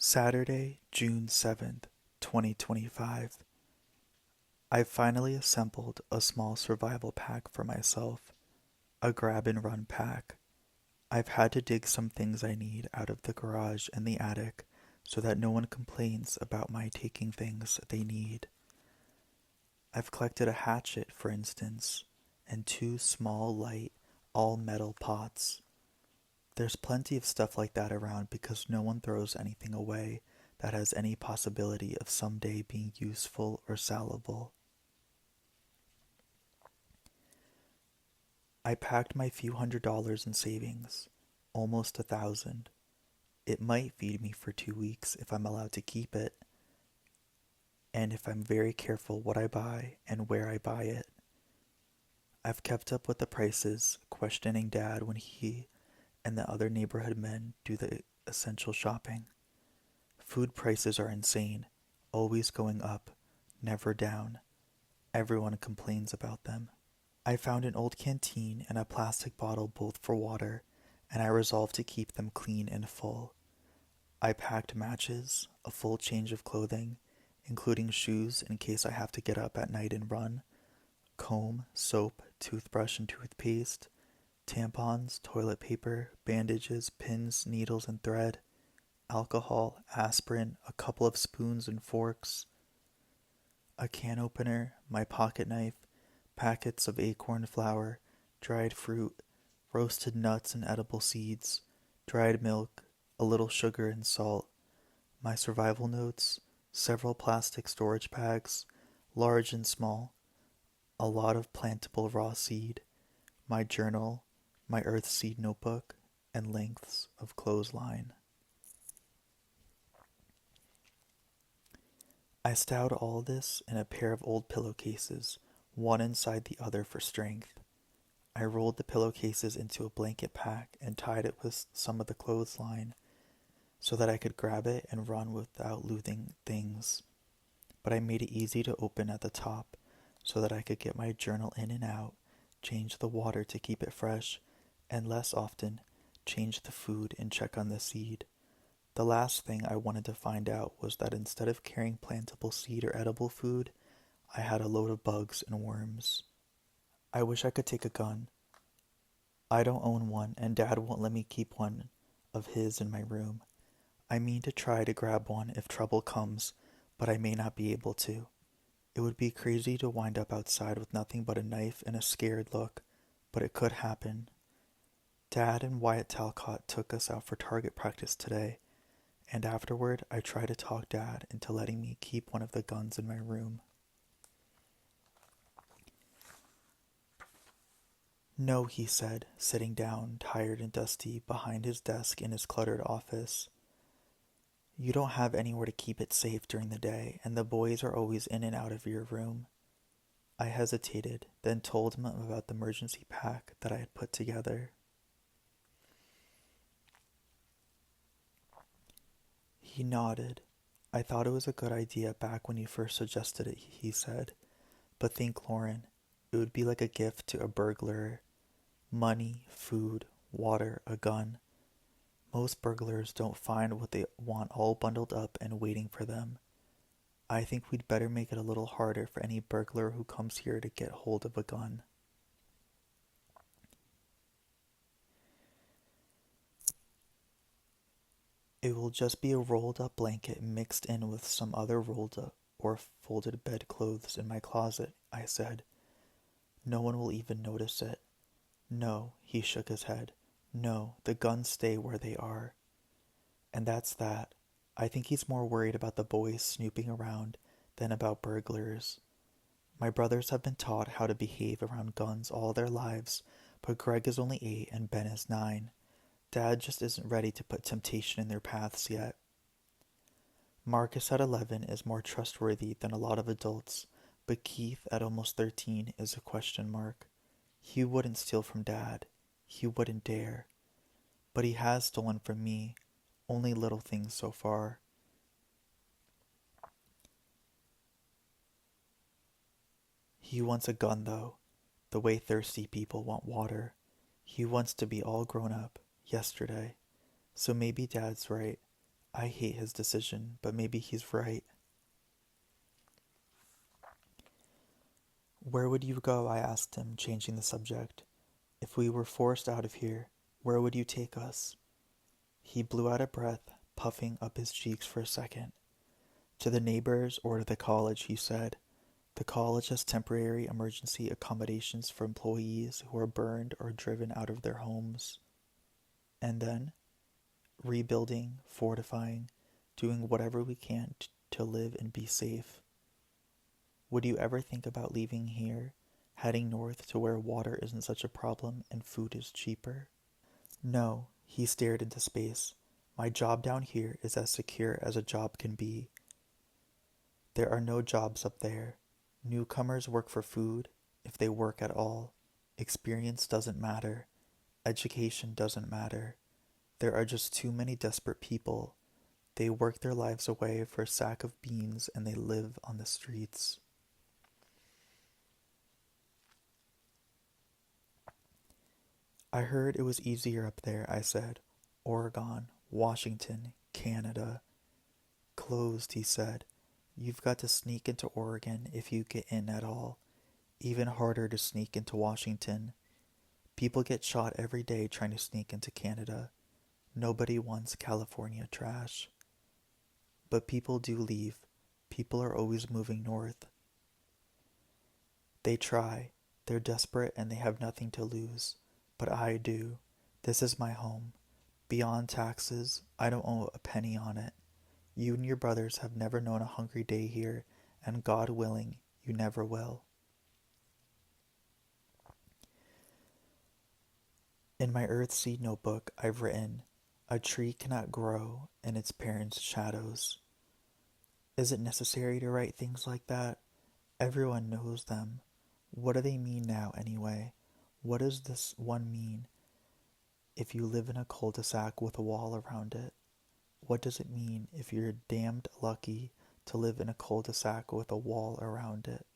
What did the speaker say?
Saturday, June 7th, 2025. I've finally assembled a small survival pack for myself, a grab and run pack. I've had to dig some things I need out of the garage and the attic so that no one complains about my taking things they need. I've collected a hatchet, for instance, and two small, light, all-metal pots. There's plenty of stuff like that around because no one throws anything away that has any possibility of someday being useful or salable. I packed my few $100s in savings, almost 1,000. It might feed me for 2 weeks if I'm allowed to keep it, and if I'm very careful what I buy and where I buy it. I've kept up with the prices, questioning Dad when he and the other neighborhood men do the essential shopping. Food prices are insane, always going up, never down. Everyone complains about them. I found an old canteen and a plastic bottle both for water, and I resolved to keep them clean and full. I packed matches, a full change of clothing, including shoes in case I have to get up at night and run, comb, soap, toothbrush and toothpaste, tampons, toilet paper, bandages, pins, needles and thread, alcohol, aspirin, a couple of spoons and forks, a can opener, my pocket knife, packets of acorn flour, dried fruit, roasted nuts and edible seeds, dried milk, a little sugar and salt, my survival notes, several plastic storage bags, large and small, a lot of plantable raw seed, my journal, my earthseed notebook, and lengths of clothesline. I stowed all this in a pair of old pillowcases, one inside the other for strength. I rolled the pillowcases into a blanket pack and tied it with some of the clothesline so that I could grab it and run without losing things. But I made it easy to open at the top so that I could get my journal in and out, change the water to keep it fresh, and less often, change the food and check on the seed. The last thing I wanted to find out was that instead of carrying plantable seed or edible food, I had a load of bugs and worms. I wish I could take a gun. I don't own one, and Dad won't let me keep one of his in my room. I mean to try to grab one if trouble comes, but I may not be able to. It would be crazy to wind up outside with nothing but a knife and a scared look, but it could happen. Dad and Wyatt Talcott took us out for target practice today, and afterward I tried to talk Dad into letting me keep one of the guns in my room. No, he said, sitting down, tired and dusty, behind his desk in his cluttered office. You don't have anywhere to keep it safe during the day, and the boys are always in and out of your room. I hesitated, then told him about the emergency pack that I had put together. He nodded. I thought it was a good idea back when you first suggested it, he said. But think, Lauren, it would be like a gift to a burglar. Money, food, water, a gun. Most burglars don't find what they want all bundled up and waiting for them. I think we'd better make it a little harder for any burglar who comes here to get hold of a gun. It will just be a rolled up blanket mixed in with some other rolled up or folded bedclothes in my closet, I said. No one will even notice it. No, he shook his head. No, the guns stay where they are. And that's that. I think he's more worried about the boys snooping around than about burglars. My brothers have been taught how to behave around guns all their lives, but Greg is only 8 and Ben is 9. Dad just isn't ready to put temptation in their paths yet. Marcus at 11 is more trustworthy than a lot of adults, but Keith at almost 13 is a question mark. He wouldn't steal from Dad. He wouldn't dare. But he has stolen from me, only little things so far. He wants a gun, though, the way thirsty people want water. He wants to be all grown up, yesterday. So maybe Dad's right. I hate his decision, but maybe he's right. Where would you go? I asked him, changing the subject. If we were forced out of here, where would you take us? He blew out a breath, puffing up his cheeks for a second. To the neighbors or to the college, he said. The college has temporary emergency accommodations for employees who are burned or driven out of their homes. And then, rebuilding, fortifying, doing whatever we can to live and be safe. Would you ever think about leaving here, heading north to where water isn't such a problem and food is cheaper? No, he stared into space. My job down here is as secure as a job can be. There are no jobs up there. Newcomers work for food, if they work at all. Experience doesn't matter. Education doesn't matter. There are just too many desperate people. They work their lives away for a sack of beans and they live on the streets. I heard it was easier up there, I said. Oregon, Washington, Canada. Closed, he said. You've got to sneak into Oregon if you get in at all. Even harder to sneak into Washington. People get shot every day trying to sneak into Canada. Nobody wants California trash. But people do leave. People are always moving north. They try. They're desperate and they have nothing to lose. But I do. This is my home. Beyond taxes, I don't owe a penny on it. You and your brothers have never known a hungry day here, and God willing, you never will. In my Earthseed notebook, I've written, a tree cannot grow in its parents' shadows. Is it necessary to write things like that? Everyone knows them. What do they mean now, anyway? What does this one mean if you live in a cul-de-sac with a wall around it? What does it mean if you're damned lucky to live in a cul-de-sac with a wall around it?